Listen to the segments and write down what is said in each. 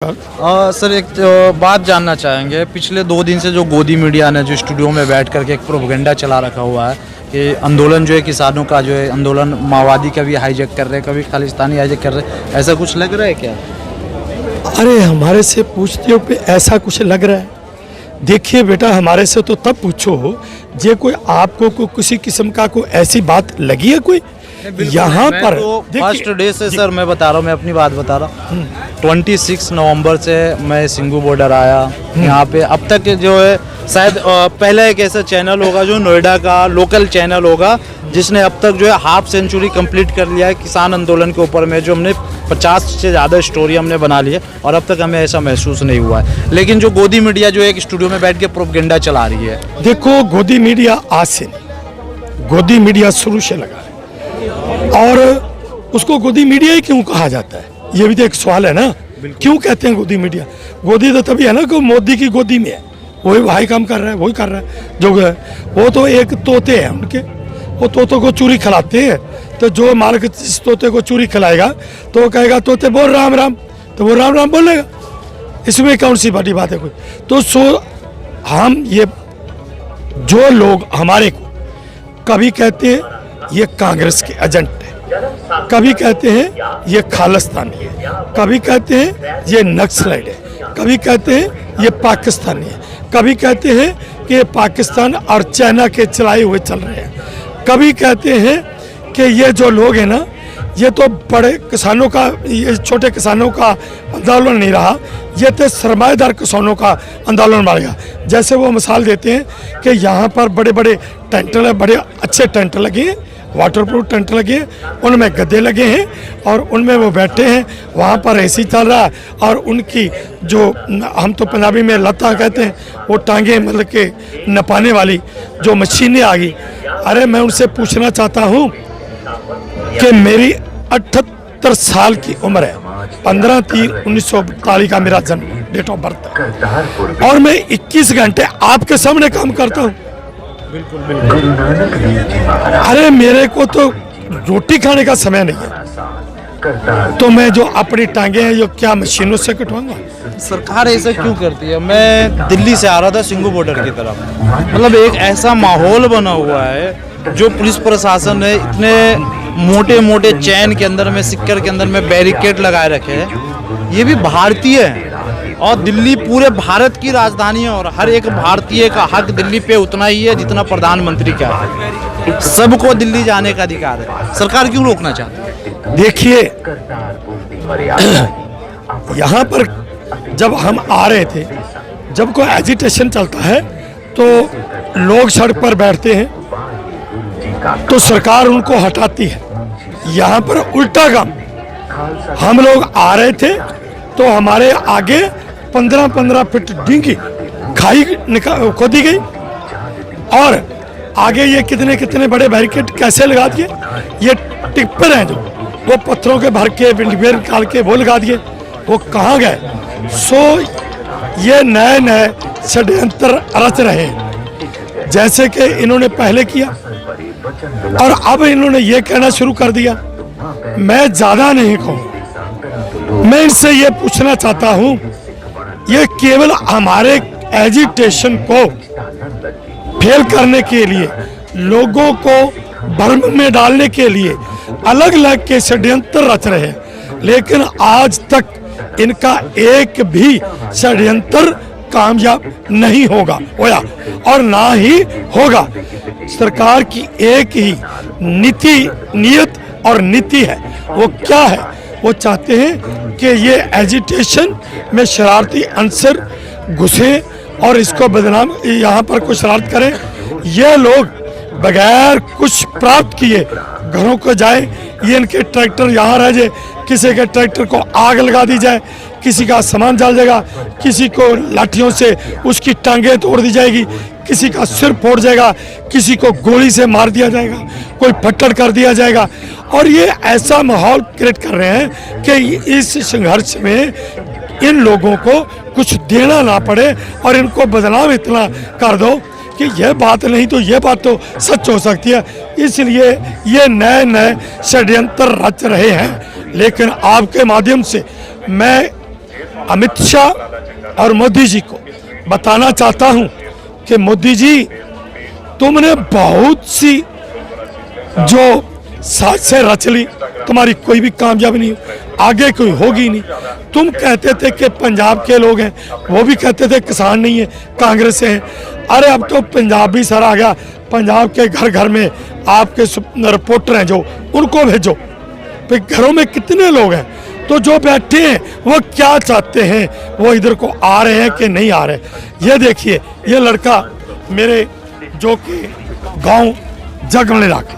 Sir एक बात जानना चाहेंगे। पिछले 2 दिन से जो गोदी मीडिया ने जो स्टूडियो में बैठ करके एक प्रोपेगेंडा चला रखा हुआ है कि आंदोलन जो है किसानों का जो है आंदोलन माओवादी का भी हाईजैक कर रहे हैं, कभी खालिस्तानी हाईजैक कर रहे हैं, ऐसा कुछ लग रहा है क्या? अरे हमारे से पूछते हो पे ऐसा कुछ लग रहा है? देखिए बेटा, हमारे से तो तब पूछो जे कोई आपको को किसी किस्म का कोई ऐसी बात लगी है कोई यहाँ पर? तो फर्स्ट डे से सर मैं बता रहा हूँ, मैं अपनी बात बता रहा हूँ। 26 नवंबर से मैं सिंगू बॉर्डर आया यहाँ पे। अब तक जो है शायद पहले एक ऐसा चैनल होगा जो नोएडा का लोकल चैनल होगा जिसने अब तक जो है हाफ सेंचुरी कंप्लीट कर लिया है किसान आंदोलन के ऊपर में, जो हमने 50 से ज़्यादा स्टोरी हमने बना ली है और अब तक हमें ऐसा महसूस नहीं हुआ है। लेकिन जो गोदी मीडिया जो एक स्टूडियो में बैठ के प्रोपेगेंडा चला रही है। देखो, गोदी मीडिया आज से नहीं, गोदी मीडिया शुरू से लगा है। और उसको गोदी मीडिया ही क्यों कहा जाता है, ये भी तो एक सवाल है ना। क्यों कहते हैं गोदी मीडिया? गोदी तो तभी है ना कि मोदी की गोदी में है, वही भाई काम कर रहा है, वही कर रहा है जो है। वो तो एक तोते हैं उनके, वो तोतों को चूरी खिलाते हैं। तो जो मालिक इस तोते को चूरी खिलाएगा तो वो कहेगा तोते बोल राम राम, तो वो राम राम बोलेगा। इसमें कौन सी बड़ी बात है कोई? तो हम ये जो लोग हमारे को कभी कहते हैं ये कांग्रेस के एजेंट है, कभी कहते हैं ये खालिस्तानी है, कभी कहते हैं ये नक्सलाइट है, कभी कहते हैं ये पाकिस्तानी है, कभी कहते हैं कि ये पाकिस्तान और चाइना के चलाए हुए चल रहे हैं, कभी कहते हैं कि ये जो लोग हैं ना ये तो बड़े किसानों का, ये छोटे किसानों का आंदोलन नहीं रहा, ये तो सरमाएदार किसानों का आंदोलन बढ़ गया। जैसे वो मिसाल देते हैं कि यहाँ पर बड़े बड़े टेंट, बड़े अच्छे टेंट लगे हैं, वाटरप्रूफ टेंट लगे हैं, उनमें गद्दे लगे हैं और उनमें वो बैठे हैं, वहाँ पर एसी चल रहा है और उनकी जो हम तो पंजाबी में लता कहते हैं, वो टांगे मतलब के नपाने वाली जो मशीनें आ गई। अरे मैं उनसे पूछना चाहता हूँ कि मेरी 78 साल की उम्र है, 15/3/1942 का मेरा जन्म, डेट ऑफ बर्थ है, और मैं 21 घंटे आपके सामने काम करता हूँ। बिल्कुल बिल्कुल। अरे मेरे को तो रोटी खाने का समय नहीं है, तो मैं जो अपनी टांगे हैं जो क्या मशीनों से कटवाऊंगा? सरकार ऐसा क्यों करती है? मैं दिल्ली से आ रहा था सिंगू बॉर्डर की तरफ, मतलब एक ऐसा माहौल बना हुआ है जो पुलिस प्रशासन ने इतने मोटे मोटे चैन के अंदर में, सिक्कर के अंदर में बैरिकेड लगाए रखे हैं। ये भी भारतीय है और दिल्ली पूरे भारत की राजधानी है और हर एक भारतीय का हक दिल्ली पे उतना ही है जितना प्रधानमंत्री का है। सबको दिल्ली जाने का अधिकार है। सरकार क्यों रोकना चाहती है? देखिए, यहाँ पर जब हम आ रहे थे, जब कोई एजिटेशन चलता है तो लोग सड़क पर बैठते हैं तो सरकार उनको हटाती है। यहाँ पर उल्टा काम, हम लोग आ रहे थे तो हमारे आगे 15-15 फीट डींगी खाई खोदी गई और आगे ये कितने कितने बड़े बैरिकेड कैसे लगा दिए। ये टिप्पर हैं जो वो पत्थरों के भर के विंडवेयर निकाल के वो लगा दिए, वो कहाँ गए? ये नए नए षड्यंत्र रच रहे हैं, जैसे कि इन्होंने पहले किया और अब इन्होंने ये कहना शुरू कर दिया। मैं ज्यादा नहीं कहूँ, मैं इनसे ये पूछना चाहता हूँ, ये केवल हमारे एजिटेशन को फेल करने के लिए, लोगों को भ्रम में डालने के लिए अलग अलग के षड्यंत्र रच रहे हैं, लेकिन आज तक इनका एक भी षड्यंत्र कामयाब नहीं होगा होया और ना ही होगा। सरकार की एक ही नीयत और नीति है। वो क्या है? वो चाहते हैं कि ये एजिटेशन में शरारती अंसर घुसे और इसको बदनाम, यहाँ पर कुछ शरारत करें। ये लोग बगैर कुछ प्राप्त किए घरों को जाए, ये इनके ट्रैक्टर यहाँ रह जाए, किसी के ट्रैक्टर को आग लगा दी जाए, किसी का सामान जल जाएगा, किसी को लाठियों से उसकी टांगें तोड़ दी जाएगी, किसी का सिर फोड़ जाएगा, किसी को गोली से मार दिया जाएगा, कोई फट्टड़ कर दिया जाएगा। और ये ऐसा माहौल क्रिएट कर रहे हैं कि इस संघर्ष में इन लोगों को कुछ देना ना पड़े और इनको बदनाम इतना कर दो कि यह बात नहीं तो यह बात तो सच हो सकती है। इसलिए ये नए नए षड्यंत्र रच रहे हैं। लेकिन आपके माध्यम से मैं अमित शाह और मोदी जी को बताना चाहता हूं कि मोदी जी, तुमने बहुत सी जो साजिशें रच ली, तुम्हारी कोई भी कामयाबी नहीं, आगे कोई होगी नहीं। तुम कहते थे कि पंजाब के लोग हैं, वो भी कहते थे किसान नहीं है, कांग्रेस से हैं। अरे अब तो पंजाब भी सर आ गया। पंजाब के घर घर में आपके रिपोर्टर हैं जो, उनको भेजो। फिर घरों में कितने लोग हैं, तो जो बैठे हैं वो क्या चाहते हैं, वो इधर को आ रहे हैं कि नहीं आ रहे। ये देखिए, ये लड़का मेरे जो कि गांव जगमलेरा के,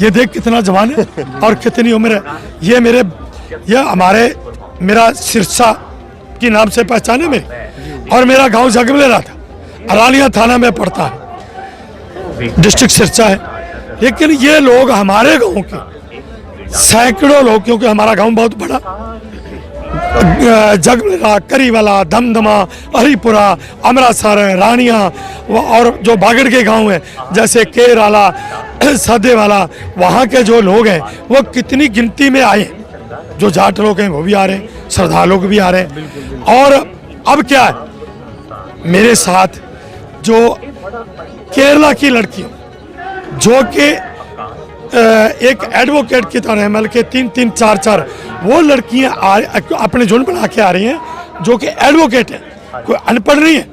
ये देख कितना जवान है और कितनी उम्र है। ये हमारे मेरा सिरसा की नाम से पहचाने मेरी, और मेरा गांव जगमलेरा था, अरालिया थाना में पड़ता है, डिस्ट्रिक्ट सिरसा है। लेकिन ये लोग हमारे गांव के सैकड़ों लोग, क्योंकि हमारा गांव बहुत बड़ा, जगमलेरा, करीवाला, दमदमा, हरिपुरा, अमरासर, रानिया और जो बागड़ के गांव हैं जैसे केराला, सदेवाला, वहाँ के जो लोग हैं वो कितनी गिनती में आए। जो जाट लोग हैं वो भी आ रहे हैं, सरदार लोग भी आ रहे हैं। और अब क्या है, मेरे साथ जो केरला की लड़की जो कि एक एडवोकेट की तरह है, के 3-3, 4-4 वो लड़कियां अपने झुंड बना के आ रही हैं जो कि एडवोकेट है, कोई अनपढ़ नहीं है।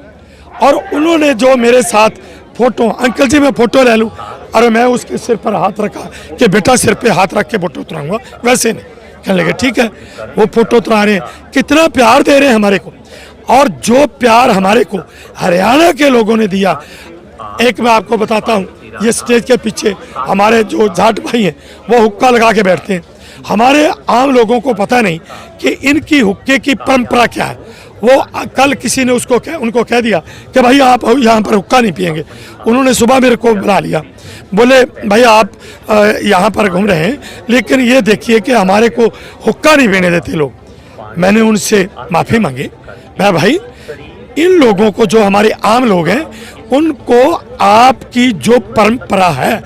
और उन्होंने जो मेरे साथ फोटो, अंकल जी मैं फोटो ले लूं, और मैं उसके सिर पर हाथ रखा कि बेटा सिर पे हाथ रख के फोटो उतराऊंगा, वैसे नहीं। कहने लगे ठीक है, वो फोटो उतरा रहे हैं, कितना प्यार दे रहे हैं हमारे को। और जो प्यार हमारे को हरियाणा के लोगों ने दिया, एक मैं आपको बताता हूँ, ये स्टेज के पीछे हमारे जो जाट भाई हैं वो हुक्का लगा के बैठते हैं। हमारे आम लोगों को पता नहीं कि इनकी हुक्के की परंपरा क्या है। वो कल किसी ने उनको कह दिया कि भाई आप यहाँ पर हुक्का नहीं पियेंगे। उन्होंने सुबह मेरे को बुला लिया, बोले भाई आप यहाँ पर घूम रहे हैं, लेकिन ये देखिए कि हमारे को हुक्का नहीं पीने देते लोग। मैंने उनसे माफ़ी मांगी, मैं भाई इन लोगों को, जो हमारे आम लोग हैं, उनको आपकी जो परंपरा है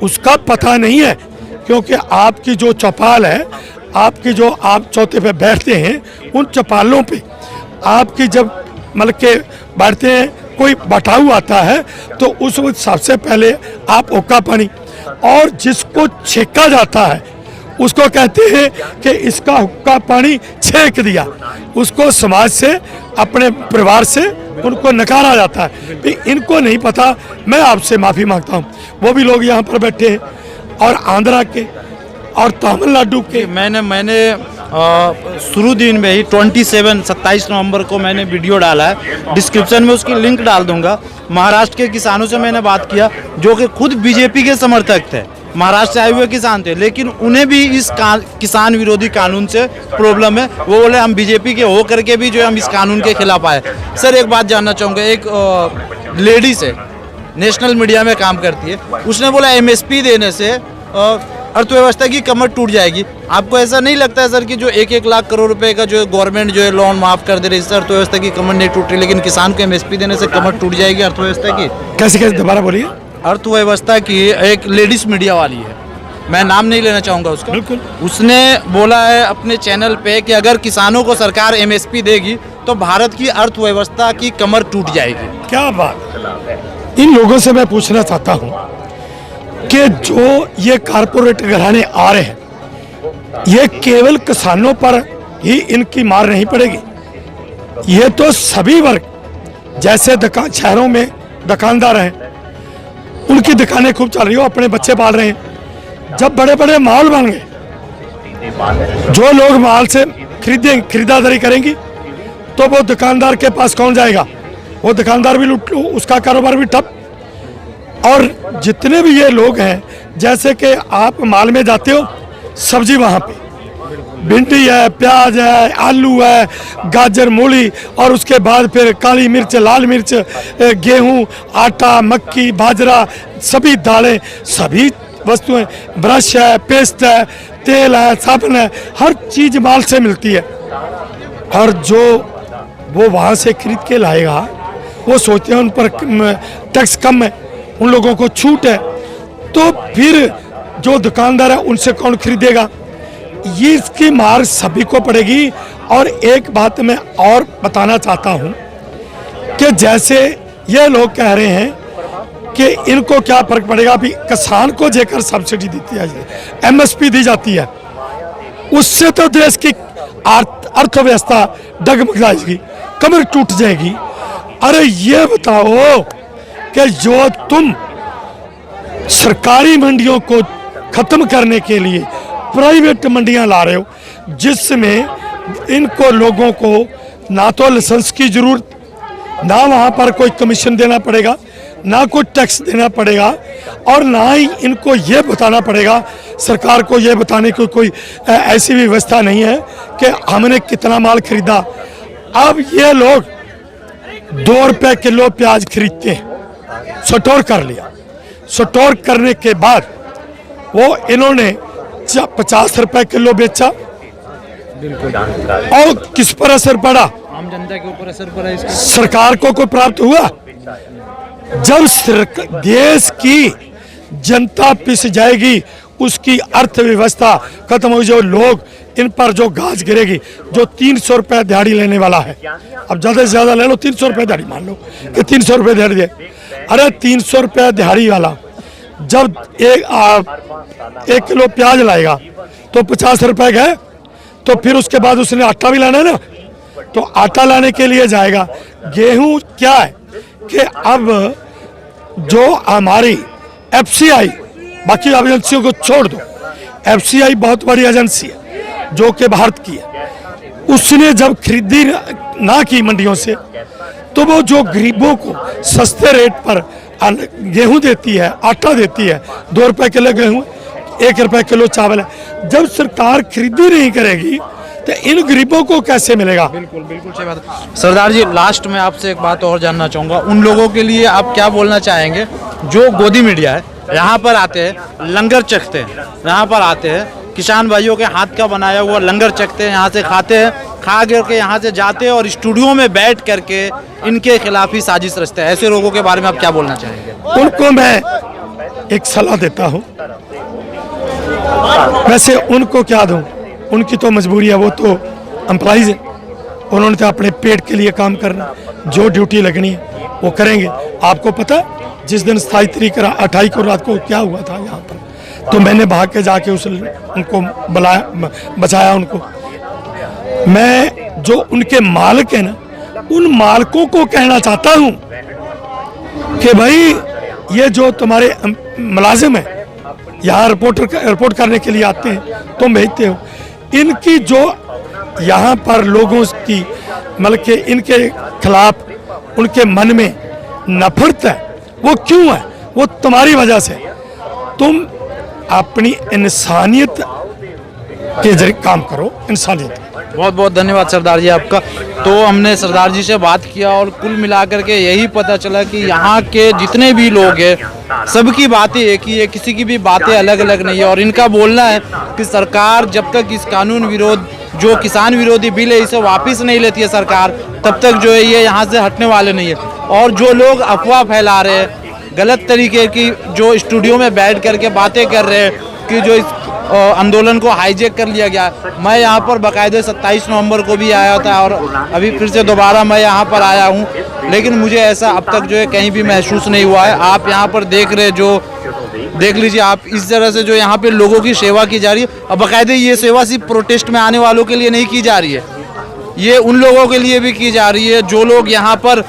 उसका पता नहीं है। क्योंकि आपकी जो चौपाल है, आपकी जो आप चौथे पे बैठते हैं, उन चौपालों पे आपकी जब मतलब के बैठते हैं, कोई बटाऊ आता है तो उस वक्त सबसे पहले आप हुक्का पानी, और जिसको छेका जाता है उसको कहते हैं कि इसका हुक्का पानी छेक दिया। उसको समाज से, अपने परिवार से उनको नकारा जाता है। फिर इनको नहीं पता, मैं आपसे माफ़ी मांगता हूँ। वो भी लोग यहाँ पर बैठे हैं, और आंध्रा के और तमिलनाडु के। मैंने शुरू दिन में ही 27 नवंबर को मैंने वीडियो डाला है, डिस्क्रिप्शन में उसकी लिंक डाल दूंगा। महाराष्ट्र के किसानों से मैंने बात किया जो कि खुद बीजेपी के समर्थक थे, महाराष्ट्र से आए हुए किसान थे, लेकिन उन्हें भी इस किसान विरोधी कानून से प्रॉब्लम है। वो बोले हम बीजेपी के हो करके भी जो हम इस कानून के खिलाफ आए। सर एक बात जानना चाहूँगा, एक लेडीज है, नेशनल मीडिया में काम करती है, उसने बोला एमएसपी देने से अर्थव्यवस्था की कमर टूट जाएगी। आपको ऐसा नहीं लगता है सर कि जो 1-1 लाख करोड़ रुपए का जो गवर्नमेंट जो है लोन माफ कर दे रही है, इससे अर्थव्यवस्था की कमर नहीं टूट रही, लेकिन किसान को एमएसपी देने से कमर टूट जाएगी अर्थव्यवस्था की? कैसे दोबारा बोलिए। अर्थव्यवस्था की एक लेडीज मीडिया वाली है, मैं नाम नहीं लेना चाहूँगा उसका, बिल्कुल। उसने बोला है अपने चैनल पे कि अगर किसानों को सरकार एमएसपी देगी तो भारत की अर्थव्यवस्था की कमर टूट जाएगी। क्या बात। इन लोगों से मैं पूछना चाहता हूँ कि जो ये कारपोरेट घराने आ रहे हैं, ये केवल किसानों पर ही इनकी मार नहीं पड़ेगी, ये तो सभी वर्ग, जैसे शहरों में दुकानदार हैं, उनकी दुकानें खूब चल रही हो, अपने बच्चे पाल रहे हैं। जब बड़े बड़े मॉल बन गए, जो लोग माल से खरीदारी करेंगी, तो वो दुकानदार के पास कौन जाएगा? वो दुकानदार भी लूट लो, उसका कारोबार भी ठप। और जितने भी ये लोग हैं, जैसे कि आप माल में जाते हो, सब्जी वहाँ पे भिंडी है, प्याज है, आलू है, गाजर, मूली, और उसके बाद फिर काली मिर्च, लाल मिर्च, गेहूँ, आटा, मक्की, बाजरा, सभी दालें, सभी वस्तुएं, ब्रश है, पेस्ट है, तेल है, साबुन है, हर चीज़ माल से मिलती है। और जो वो वहाँ से खरीद के लाएगा, वो सोचते हैं उन पर टैक्स कम है, उन लोगों को छूट है, तो फिर जो दुकानदार है उनसे कौन खरीदेगा? ये इसकी मार सभी को पड़ेगी। और एक बात मैं और बताना चाहता हूं कि जैसे ये लोग कह रहे हैं कि इनको क्या फर्क पड़ेगा, अभी किसान को जेकर सब्सिडी दी जाती है, एमएसपी दी जाती है, उससे तो देश की अर्थव्यवस्था डगमग जाएगी, कमर टूट जाएगी। अरे ये बताओ कि जो तुम सरकारी मंडियों को खत्म करने के लिए प्राइवेट मंडियां ला रहे हो, जिसमें इनको लोगों को ना तो लाइसेंस की जरूरत, ना वहाँ पर कोई कमीशन देना पड़ेगा, ना कोई टैक्स देना पड़ेगा, और ना ही इनको ये बताना पड़ेगा, सरकार को ये बताने की कोई ऐसी व्यवस्था नहीं है कि हमने कितना माल खरीदा। अब ये लोग 2 रुपये किलो प्याज खरीदते हैं, स्टोर कर लिया, स्टोर करने के बाद वो इन्होंने 50 रुपये किलो बेचा, और किस पर असर पड़ा? आम जनता के ऊपर असर पड़ा इसका। सरकार को कोई प्राप्त हुआ? जब देश की जनता पिस जाएगी, उसकी अर्थव्यवस्था खत्म हो, जो लोग इन पर जो गाज गिरेगी, जो 300 रुपये दिहाड़ी लेने वाला है, अब ज्यादा से ज्यादा ले लो 300 रुपये दिहाड़ी, मान लो कि 300 रुपये दिहाड़ी दे। अरे 300 रुपये दिहाड़ी वाला जब एक किलो प्याज लाएगा तो 50 रुपये गए, तो फिर उसके बाद उसने आटा भी लाना है ना, तो आटा लाने के लिए जाएगा। गेहूं क्या है कि अब जो हमारी एफसीआई, बाकी एजेंसियों को छोड़ दो, एफसीआई बहुत बड़ी एजेंसी है जो कि भारत की है, उसने जब खरीदी ना की मंडियों से, तो वो जो गरीबों को सस्ते रेट पर गेहूं देती है, आटा देती है, 2 रुपये किलो गेहूं, 1 रुपये किलो चावल है, जब सरकार खरीदी नहीं करेगी तो इन गरीबों को कैसे मिलेगा? बिल्कुल बिल्कुल सही बात है। सरदार जी, लास्ट में आपसे एक बात और जानना चाहूँगा, उन लोगों के लिए आप क्या बोलना चाहेंगे जो गोदी मीडिया है, यहाँ पर आते हैं, लंगर चखते हैं, यहाँ पर आते हैं, किसान भाइयों के हाथ का बनाया हुआ लंगर चखते हैं, यहाँ से खाते हैं, खा करके यहाँ से जाते हैं और स्टूडियो में बैठ करके इनके खिलाफ ही साजिश रचते हैं, ऐसे लोगों के बारे में आप क्या बोलना चाहेंगे? उनको मैं एक सलाह देता हूँ, वैसे उनको क्या दूँ, उनकी तो मजबूरी है, वो तो एम्प्लॉइज है, उन्होंने तो अपने पेट के लिए काम करना, जो ड्यूटी लगनी है वो करेंगे। आपको पता जिस दिन 28 को रात को क्या हुआ था यहाँ पर, तो मैंने भाग के जाके उनको बुलाया, बचाया उनको। मैं जो उनके मालिक है ना, उन मालिकों को कहना चाहता हूँ कि भाई ये जो तुम्हारे मुलाजिम है, यहाँ रिपोर्ट करने के लिए आते हैं, तुम भेजते हो, इनकी जो यहाँ पर लोगों की मतलब कि इनके खिलाफ उनके मन में नफरत है, वो क्यों है? वो तुम्हारी वजह से। तुम अपनी इंसानियत के जरिए काम करो, इंसानियत। बहुत बहुत धन्यवाद सरदार जी आपका। तो हमने सरदार जी से बात किया और कुल मिलाकर के यही पता चला कि यहाँ के जितने भी लोग हैं सबकी बातें एक ही है, किसी की भी बातें अलग अलग नहीं है, और इनका बोलना है कि सरकार जब तक इस कानून विरोध जो किसान विरोधी बिल है इसे वापस नहीं लेती है सरकार, तब तक जो है ये यहाँ से हटने वाले नहीं है। और जो लोग अफवाह फैला रहे हैं, गलत तरीके की जो स्टूडियो में बैठ करके बातें कर रहे हैं कि जो इस आंदोलन को हाईजैक कर लिया गया, मैं यहाँ पर बाकायदे 27 नवंबर को भी आया था और अभी फिर से दोबारा मैं यहाँ पर आया हूँ, लेकिन मुझे ऐसा अब तक जो है कहीं भी महसूस नहीं हुआ है। आप यहाँ पर देख रहे जो देख लीजिए आप, इस तरह से जो यहाँ पे लोगों की सेवा की जा रही है, और बाकायदे ये सेवा सिर्फ प्रोटेस्ट में आने वालों के लिए नहीं की जा रही है, ये उन लोगों के लिए भी की जा रही है जो लोग यहाँ पर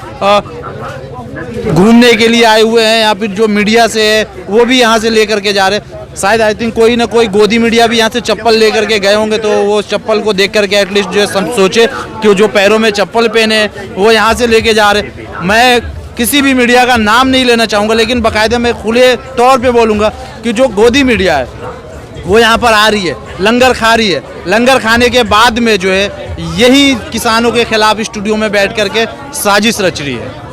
घूमने के लिए आए हुए हैं, या फिर जो मीडिया से है वो भी यहाँ से लेकर के जा रहे हैं। शायद आई थिंक कोई ना कोई गोदी मीडिया भी यहाँ से चप्पल लेकर के गए होंगे, तो वो चप्पल को देख करके एटलीस्ट जो है सोचे कि जो पैरों में चप्पल पहने वो यहाँ से लेके जा रहे। मैं किसी भी मीडिया का नाम नहीं लेना चाहूँगा, लेकिन बाकायदा मैं खुले तौर पे बोलूँगा कि जो गोदी मीडिया है वो यहाँ पर आ रही है, लंगर खा रही है, लंगर खाने के बाद में जो है यही किसानों के खिलाफ स्टूडियो में बैठ करके साजिश रच रही है।